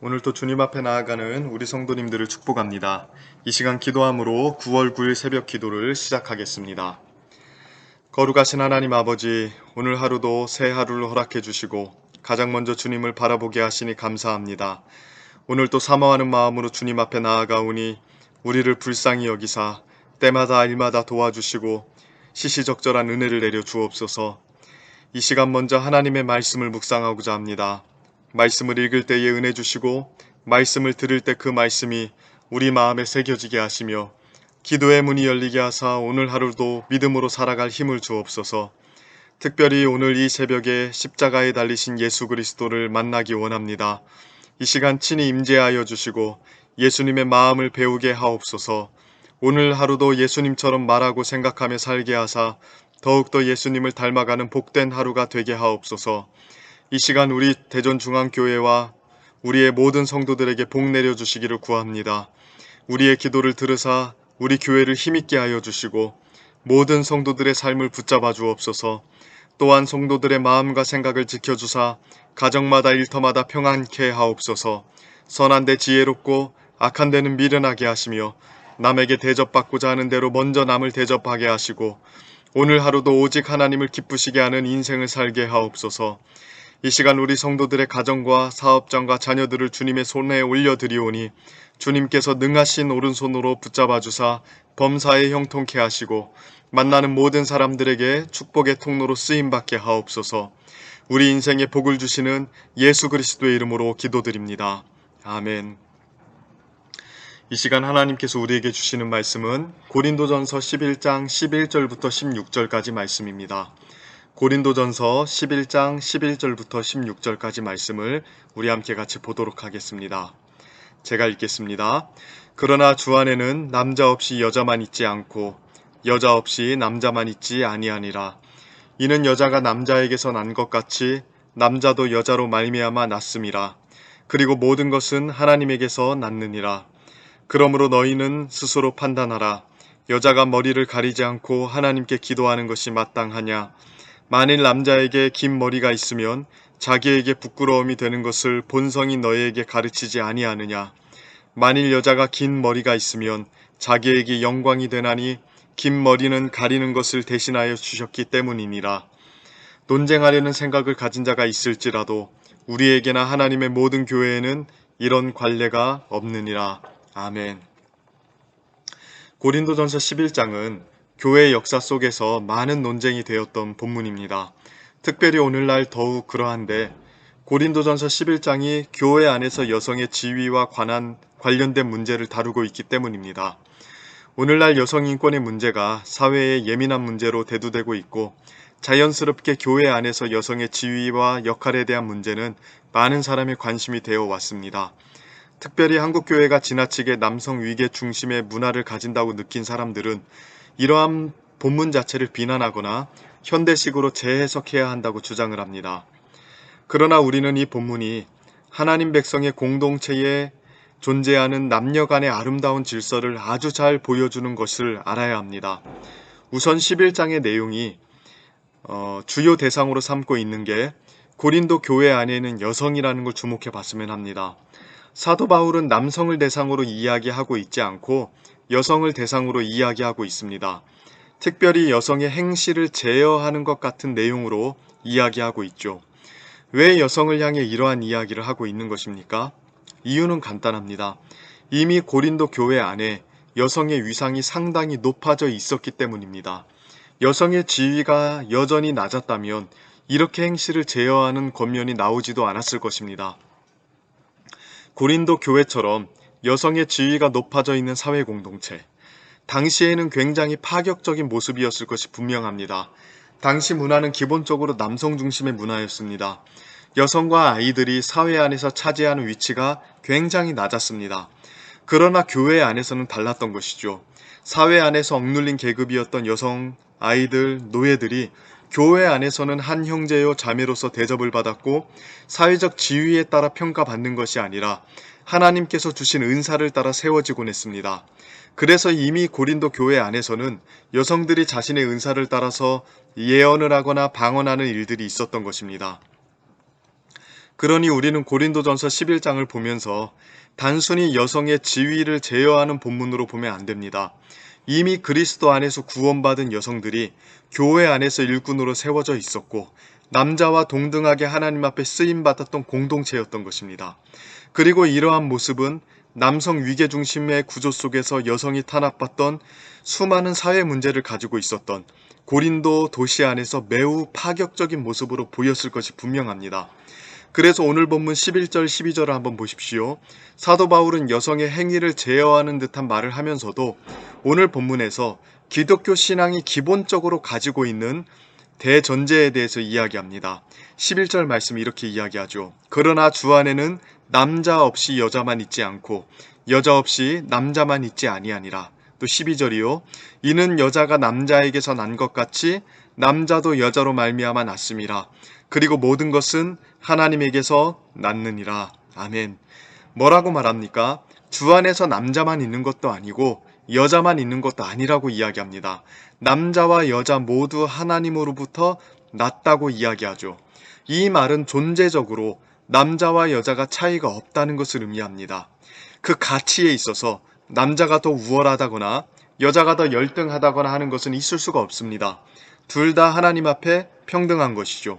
오늘 또 주님 앞에 나아가는 우리 성도님들을 축복합니다. 이 시간 기도함으로 9월 9일 새벽 기도를 시작하겠습니다. 거룩하신 하나님 아버지, 오늘 하루도 새 하루를 허락해 주시고 가장 먼저 주님을 바라보게 하시니 감사합니다. 오늘 또 사모하는 마음으로 주님 앞에 나아가오니 우리를 불쌍히 여기사 때마다 일마다 도와주시고 시시적절한 은혜를 내려 주옵소서. 이 시간 먼저 하나님의 말씀을 묵상하고자 합니다. 말씀을 읽을 때에 은혜 주시고 말씀을 들을 때 그 말씀이 우리 마음에 새겨지게 하시며 기도의 문이 열리게 하사 오늘 하루도 믿음으로 살아갈 힘을 주옵소서. 특별히 오늘 이 새벽에 십자가에 달리신 예수 그리스도를 만나기 원합니다. 이 시간 친히 임재하여 주시고 예수님의 마음을 배우게 하옵소서. 오늘 하루도 예수님처럼 말하고 생각하며 살게 하사 더욱더 예수님을 닮아가는 복된 하루가 되게 하옵소서. 이 시간 우리 대전중앙교회와 우리의 모든 성도들에게 복 내려주시기를 구합니다. 우리의 기도를 들으사 우리 교회를 힘있게 하여 주시고 모든 성도들의 삶을 붙잡아 주옵소서. 또한 성도들의 마음과 생각을 지켜주사 가정마다 일터마다 평안케 하옵소서. 선한 데 지혜롭고 악한 데는 미련하게 하시며 남에게 대접받고자 하는 대로 먼저 남을 대접하게 하시고 오늘 하루도 오직 하나님을 기쁘시게 하는 인생을 살게 하옵소서. 이 시간 우리 성도들의 가정과 사업장과 자녀들을 주님의 손에 올려드리오니 주님께서 능하신 오른손으로 붙잡아 주사 범사에 형통케 하시고 만나는 모든 사람들에게 축복의 통로로 쓰임받게 하옵소서. 우리 인생에 복을 주시는 예수 그리스도의 이름으로 기도드립니다. 아멘. 이 시간 하나님께서 우리에게 주시는 말씀은 고린도전서 11장 11절부터 16절까지 말씀입니다. 고린도전서 11장 11절부터 16절까지 말씀을 우리 함께 같이 보도록 하겠습니다. 제가 읽겠습니다. 그러나 주 안에는 남자 없이 여자만 있지 않고 여자 없이 남자만 있지 아니하니라. 이는 여자가 남자에게서 난 것 같이 남자도 여자로 말미암아 났음이라. 그리고 모든 것은 하나님에게서 났느니라. 그러므로 너희는 스스로 판단하라. 여자가 머리를 가리지 않고 하나님께 기도하는 것이 마땅하냐. 만일 남자에게 긴 머리가 있으면 자기에게 부끄러움이 되는 것을 본성이 너희에게 가르치지 아니하느냐. 만일 여자가 긴 머리가 있으면 자기에게 영광이 되나니 긴 머리는 가리는 것을 대신하여 주셨기 때문이니라. 논쟁하려는 생각을 가진 자가 있을지라도 우리에게나 하나님의 모든 교회에는 이런 관례가 없느니라. 아멘. 고린도전서 11장은 교회 역사 속에서 많은 논쟁이 되었던 본문입니다. 특별히 오늘날 더욱 그러한데 고린도전서 11장이 교회 안에서 여성의 지위와 관련된 문제를 다루고 있기 때문입니다. 오늘날 여성 인권의 문제가 사회의 예민한 문제로 대두되고 있고 자연스럽게 교회 안에서 여성의 지위와 역할에 대한 문제는 많은 사람의 관심이 되어 왔습니다. 특별히 한국교회가 지나치게 남성 위계 중심의 문화를 가진다고 느낀 사람들은 이러한 본문 자체를 비난하거나 현대식으로 재해석해야 한다고 주장을 합니다. 그러나 우리는 이 본문이 하나님 백성의 공동체에 존재하는 남녀 간의 아름다운 질서를 아주 잘 보여주는 것을 알아야 합니다. 우선 11장의 내용이 주요 대상으로 삼고 있는 게 고린도 교회 안에는 여성이라는 걸 주목해 봤으면 합니다. 사도 바울은 남성을 대상으로 이야기하고 있지 않고 여성을 대상으로 이야기하고 있습니다. 특별히 여성의 행실을 제어하는 것 같은 내용으로 이야기하고 있죠. 왜 여성을 향해 이러한 이야기를 하고 있는 것입니까? 이유는 간단합니다. 이미 고린도 교회 안에 여성의 위상이 상당히 높아져 있었기 때문입니다. 여성의 지위가 여전히 낮았다면 이렇게 행실을 제어하는 권면이 나오지도 않았을 것입니다. 고린도 교회처럼 여성의 지위가 높아져 있는 사회 공동체, 당시에는 굉장히 파격적인 모습이었을 것이 분명합니다. 당시 문화는 기본적으로 남성 중심의 문화였습니다. 여성과 아이들이 사회 안에서 차지하는 위치가 굉장히 낮았습니다. 그러나 교회 안에서는 달랐던 것이죠. 사회 안에서 억눌린 계급이었던 여성, 아이들, 노예들이 교회 안에서는 한 형제요 자매로서 대접을 받았고 사회적 지위에 따라 평가받는 것이 아니라 하나님께서 주신 은사를 따라 세워지곤 했습니다. 그래서 이미 고린도 교회 안에서는 여성들이 자신의 은사를 따라서 예언을 하거나 방언하는 일들이 있었던 것입니다. 그러니 우리는 고린도전서 11장을 보면서 단순히 여성의 지위를 제어하는 본문으로 보면 안 됩니다. 이미 그리스도 안에서 구원받은 여성들이 교회 안에서 일꾼으로 세워져 있었고 남자와 동등하게 하나님 앞에 쓰임받았던 공동체였던 것입니다. 그리고 이러한 모습은 남성 위계 중심의 구조 속에서 여성이 탄압받던 수많은 사회 문제를 가지고 있었던 고린도 도시 안에서 매우 파격적인 모습으로 보였을 것이 분명합니다. 그래서 오늘 본문 11절 12절을 한번 보십시오. 사도 바울은 여성의 행위를 제어하는 듯한 말을 하면서도 오늘 본문에서 기독교 신앙이 기본적으로 가지고 있는 대전제에 대해서 이야기합니다. 11절 말씀 이렇게 이야기하죠. 그러나 주 안에는 남자 없이 여자만 있지 않고 여자 없이 남자만 있지 아니하니라. 또 12절이요. 이는 여자가 남자에게서 난 것 같이 남자도 여자로 말미암아 났음이라. 그리고 모든 것은 하나님에게서 났느니라. 아멘. 뭐라고 말합니까? 주 안에서 남자만 있는 것도 아니고 여자만 있는 것도 아니라고 이야기합니다. 남자와 여자 모두 하나님으로부터 났다고 이야기하죠. 이 말은 존재적으로 남자와 여자가 차이가 없다는 것을 의미합니다. 그 가치에 있어서 남자가 더 우월하다거나 여자가 더 열등하다거나 하는 것은 있을 수가 없습니다. 둘 다 하나님 앞에 평등한 것이죠.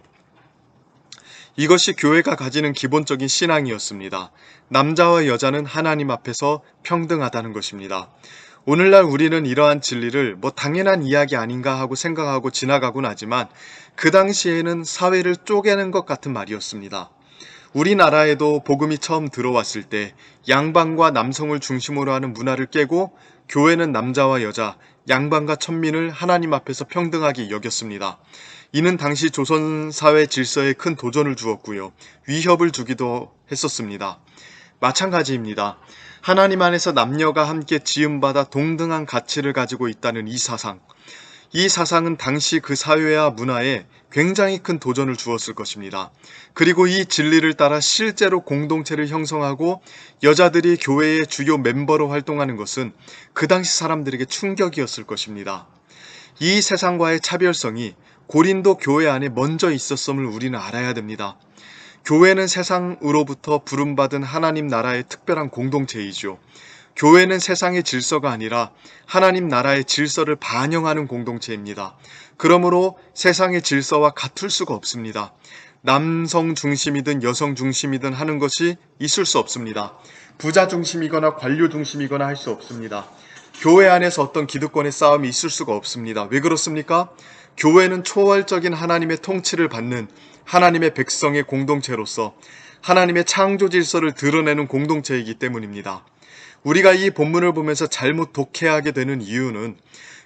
이것이 교회가 가지는 기본적인 신앙이었습니다. 남자와 여자는 하나님 앞에서 평등하다는 것입니다. 오늘날 우리는 이러한 진리를 당연한 이야기 아닌가 하고 생각하고 지나가곤 하지만 그 당시에는 사회를 쪼개는 것 같은 말이었습니다. 우리나라에도 복음이 처음 들어왔을 때 양반과 남성을 중심으로 하는 문화를 깨고 교회는 남자와 여자, 양반과 천민을 하나님 앞에서 평등하게 여겼습니다. 이는 당시 조선 사회 질서에 큰 도전을 주었고요. 위협을 주기도 했었습니다. 마찬가지입니다. 하나님 안에서 남녀가 함께 지음받아 동등한 가치를 가지고 있다는 이 사상. 이 사상은 당시 그 사회와 문화에 굉장히 큰 도전을 주었을 것입니다. 그리고 이 진리를 따라 실제로 공동체를 형성하고 여자들이 교회의 주요 멤버로 활동하는 것은 그 당시 사람들에게 충격이었을 것입니다. 이 세상과의 차별성이 고린도 교회 안에 먼저 있었음을 우리는 알아야 됩니다. 교회는 세상으로부터 부름받은 하나님 나라의 특별한 공동체이죠. 교회는 세상의 질서가 아니라 하나님 나라의 질서를 반영하는 공동체입니다. 그러므로 세상의 질서와 같을 수가 없습니다. 남성 중심이든 여성 중심이든 하는 것이 있을 수 없습니다. 부자 중심이거나 관료 중심이거나 할 수 없습니다. 교회 안에서 어떤 기득권의 싸움이 있을 수가 없습니다. 왜 그렇습니까? 교회는 초월적인 하나님의 통치를 받는 하나님의 백성의 공동체로서 하나님의 창조 질서를 드러내는 공동체이기 때문입니다. 우리가 이 본문을 보면서 잘못 독해하게 되는 이유는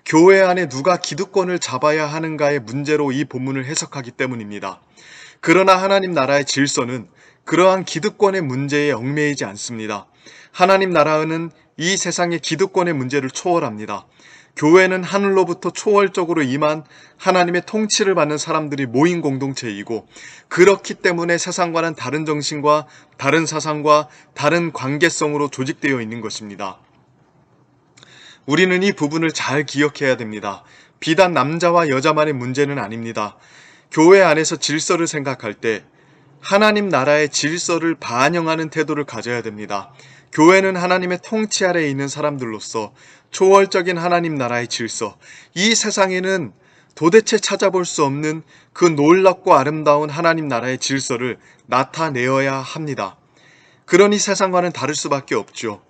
교회 안에 누가 기득권을 잡아야 하는가의 문제로 이 본문을 해석하기 때문입니다. 그러나 하나님 나라의 질서는 그러한 기득권의 문제에 얽매이지 않습니다. 하나님 나라는 이 세상의 기득권의 문제를 초월합니다. 교회는 하늘로부터 초월적으로 임한 하나님의 통치를 받는 사람들이 모인 공동체이고 그렇기 때문에 세상과는 다른 정신과 다른 사상과 다른 관계성으로 조직되어 있는 것입니다. 우리는 이 부분을 잘 기억해야 됩니다. 비단 남자와 여자만의 문제는 아닙니다. 교회 안에서 질서를 생각할 때 하나님 나라의 질서를 반영하는 태도를 가져야 됩니다. 교회는 하나님의 통치 아래에 있는 사람들로서 초월적인 하나님 나라의 질서, 이 세상에는 도대체 찾아볼 수 없는 그 놀랍고 아름다운 하나님 나라의 질서를 나타내어야 합니다. 그러니 세상과는 다를 수밖에 없죠.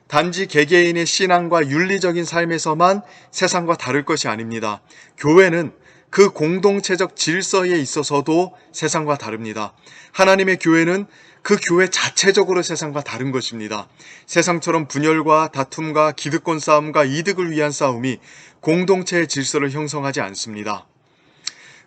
단지 개개인의 신앙과 윤리적인 삶에서만 세상과 다를 것이 아닙니다. 교회는 그 공동체적 질서에 있어서도 세상과 다릅니다. 하나님의 교회는 그 교회 자체적으로 세상과 다른 것입니다. 세상처럼 분열과 다툼과 기득권 싸움과 이득을 위한 싸움이 공동체의 질서를 형성하지 않습니다.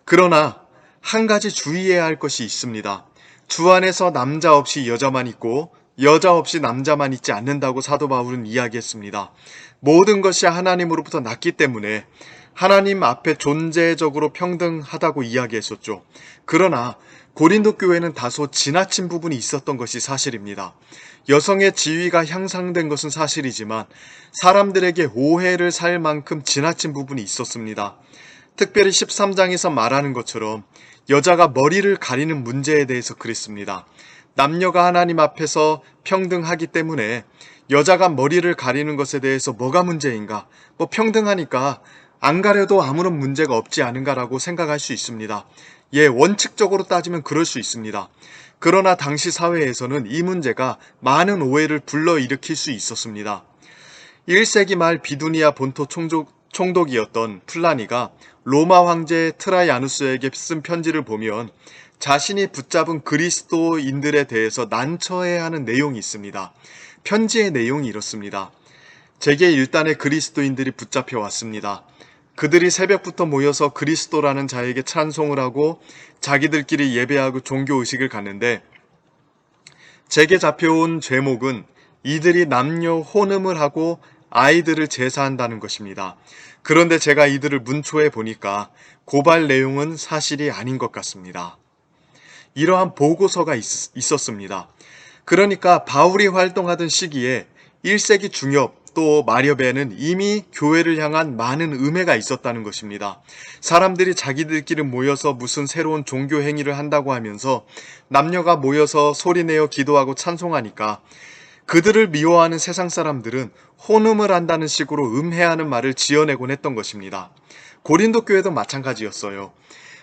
그러나 한 가지 주의해야 할 것이 있습니다. 주 안에서 남자 없이 여자만 있고 여자 없이 남자만 있지 않는다고 사도 바울은 이야기했습니다. 모든 것이 하나님으로부터 났기 때문에 하나님 앞에 존재적으로 평등하다고 이야기했었죠. 그러나 고린도 교회는 다소 지나친 부분이 있었던 것이 사실입니다. 여성의 지위가 향상된 것은 사실이지만 사람들에게 오해를 살 만큼 지나친 부분이 있었습니다. 특별히 13장에서 말하는 것처럼 여자가 머리를 가리는 문제에 대해서 그랬습니다. 남녀가 하나님 앞에서 평등하기 때문에 여자가 머리를 가리는 것에 대해서 뭐가 문제인가? 평등하니까 안 가려도 아무런 문제가 없지 않은가라고 생각할 수 있습니다. 원칙적으로 따지면 그럴 수 있습니다. 그러나 당시 사회에서는 이 문제가 많은 오해를 불러일으킬 수 있었습니다. 1세기 말 비두니아 본토 총독이었던 플라니가 로마 황제 트라이아누스에게 쓴 편지를 보면 자신이 붙잡은 그리스도인들에 대해서 난처해야 하는 내용이 있습니다. 편지의 내용이 이렇습니다. 제게 일단의 그리스도인들이 붙잡혀 왔습니다. 그들이 새벽부터 모여서 그리스도라는 자에게 찬송을 하고 자기들끼리 예배하고 종교의식을 갖는데 제게 잡혀온 죄목은 이들이 남녀 혼음을 하고 아이들을 제사한다는 것입니다. 그런데 제가 이들을 문초해 보니까 고발 내용은 사실이 아닌 것 같습니다. 이러한 보고서가 있었습니다. 그러니까 바울이 활동하던 시기에 1세기 중엽 또 마렵에는 이미 교회를 향한 많은 음해가 있었다는 것입니다. 사람들이 자기들끼리 모여서 무슨 새로운 종교 행위를 한다고 하면서 남녀가 모여서 소리내어 기도하고 찬송하니까 그들을 미워하는 세상 사람들은 혼음을 한다는 식으로 음해하는 말을 지어내곤 했던 것입니다. 고린도 교회도 마찬가지였어요.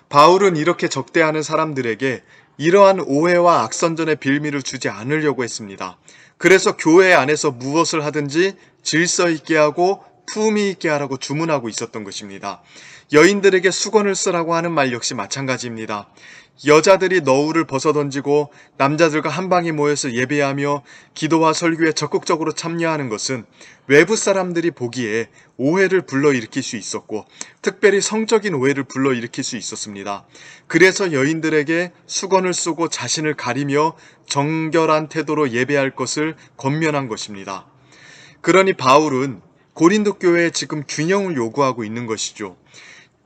바울은 이렇게 적대하는 사람들에게 이러한 오해와 악선전의 빌미를 주지 않으려고 했습니다. 그래서 교회 안에서 무엇을 하든지 질서 있게 하고 품위 있게 하라고 주문하고 있었던 것입니다. 여인들에게 수건을 쓰라고 하는 말 역시 마찬가지입니다. 여자들이 너울을 벗어던지고 남자들과 한 방에 모여서 예배하며 기도와 설교에 적극적으로 참여하는 것은 외부 사람들이 보기에 오해를 불러일으킬 수 있었고 특별히 성적인 오해를 불러일으킬 수 있었습니다. 그래서 여인들에게 수건을 쓰고 자신을 가리며 정결한 태도로 예배할 것을 권면한 것입니다. 그러니 바울은 고린도 교회에 지금 균형을 요구하고 있는 것이죠.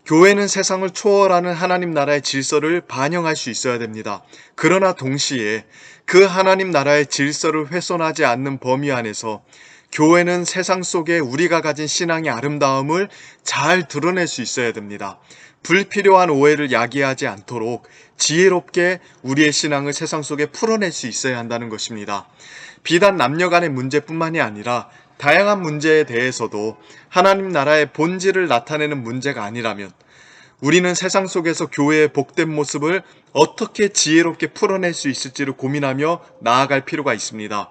교회는 세상을 초월하는 하나님 나라의 질서를 반영할 수 있어야 됩니다. 그러나 동시에 그 하나님 나라의 질서를 훼손하지 않는 범위 안에서 교회는 세상 속에 우리가 가진 신앙의 아름다움을 잘 드러낼 수 있어야 됩니다. 불필요한 오해를 야기하지 않도록 지혜롭게 우리의 신앙을 세상 속에 풀어낼 수 있어야 한다는 것입니다. 비단 남녀 간의 문제뿐만이 아니라 다양한 문제에 대해서도 하나님 나라의 본질을 나타내는 문제가 아니라면 우리는 세상 속에서 교회의 복된 모습을 어떻게 지혜롭게 풀어낼 수 있을지를 고민하며 나아갈 필요가 있습니다.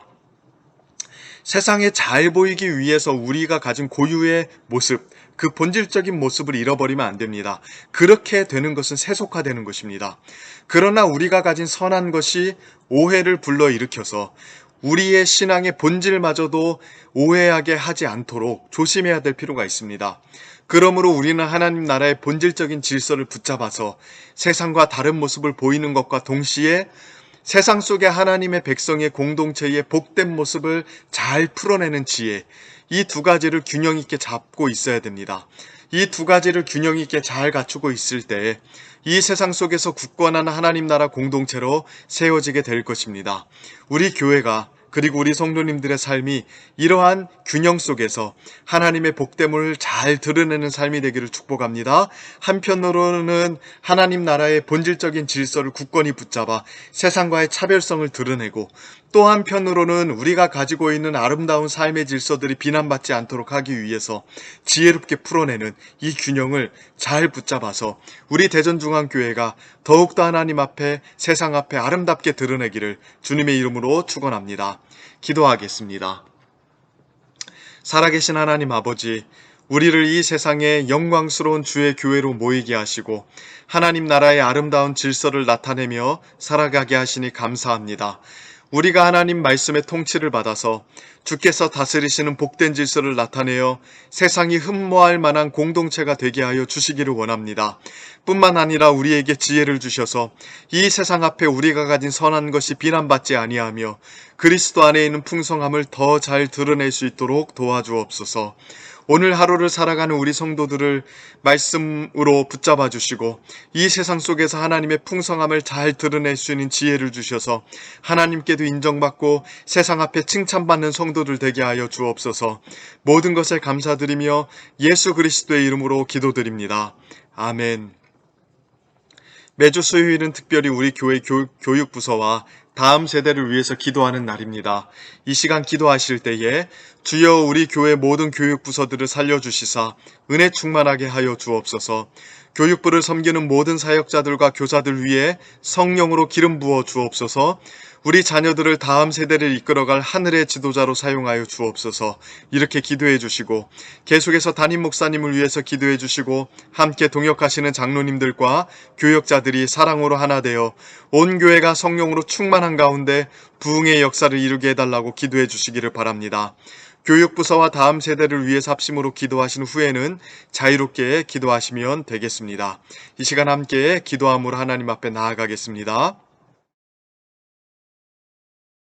세상에 잘 보이기 위해서 우리가 가진 고유의 모습, 그 본질적인 모습을 잃어버리면 안 됩니다. 그렇게 되는 것은 세속화되는 것입니다. 그러나 우리가 가진 선한 것이 오해를 불러일으켜서 우리의 신앙의 본질마저도 오해하게 하지 않도록 조심해야 될 필요가 있습니다. 그러므로 우리는 하나님 나라의 본질적인 질서를 붙잡아서 세상과 다른 모습을 보이는 것과 동시에 세상 속에 하나님의 백성의 공동체의 복된 모습을 잘 풀어내는 지혜, 이 두 가지를 균형 있게 잡고 있어야 됩니다. 이 두 가지를 균형 있게 잘 갖추고 있을 때 이 세상 속에서 굳건한 하나님 나라 공동체로 세워지게 될 것입니다. 우리 교회가 그리고 우리 성도님들의 삶이 이러한 균형 속에서 하나님의 복됨을 잘 드러내는 삶이 되기를 축복합니다. 한편으로는 하나님 나라의 본질적인 질서를 굳건히 붙잡아 세상과의 차별성을 드러내고 또 한편으로는 우리가 가지고 있는 아름다운 삶의 질서들이 비난받지 않도록 하기 위해서 지혜롭게 풀어내는 이 균형을 잘 붙잡아서 우리 대전중앙교회가 더욱더 하나님 앞에 세상 앞에 아름답게 드러내기를 주님의 이름으로 축원합니다. 기도하겠습니다. 살아계신 하나님 아버지, 우리를 이 세상에 영광스러운 주의 교회로 모이게 하시고 하나님 나라의 아름다운 질서를 나타내며 살아가게 하시니 감사합니다. 우리가 하나님 말씀의 통치를 받아서 주께서 다스리시는 복된 질서를 나타내어 세상이 흠모할 만한 공동체가 되게 하여 주시기를 원합니다. 뿐만 아니라 우리에게 지혜를 주셔서 이 세상 앞에 우리가 가진 선한 것이 비난받지 아니하며 그리스도 안에 있는 풍성함을 더 잘 드러낼 수 있도록 도와주옵소서. 오늘 하루를 살아가는 우리 성도들을 말씀으로 붙잡아 주시고 이 세상 속에서 하나님의 풍성함을 잘 드러낼 수 있는 지혜를 주셔서 하나님께도 인정받고 세상 앞에 칭찬받는 성도들 되게 하여 주옵소서. 모든 것을 감사드리며 예수 그리스도의 이름으로 기도드립니다. 아멘. 매주 수요일은 특별히 우리 교회 교육부서와 다음 세대를 위해서 기도하는 날입니다. 이 시간 기도하실 때에 주여 우리 교회 모든 교육부서들을 살려주시사 은혜 충만하게 하여 주옵소서. 교육부를 섬기는 모든 사역자들과 교사들 위해 성령으로 기름 부어 주옵소서. 우리 자녀들을 다음 세대를 이끌어갈 하늘의 지도자로 사용하여 주옵소서. 이렇게 기도해 주시고 계속해서 담임 목사님을 위해서 기도해 주시고 함께 동역하시는 장로님들과 교역자들이 사랑으로 하나 되어 온 교회가 성령으로 충만한 가운데 부흥의 역사를 이루게 해달라고 기도해 주시기를 바랍니다. 교육부서와 다음 세대를 위해서 합심으로 기도하신 후에는 자유롭게 기도하시면 되겠습니다. 이 시간 함께 기도함으로 하나님 앞에 나아가겠습니다.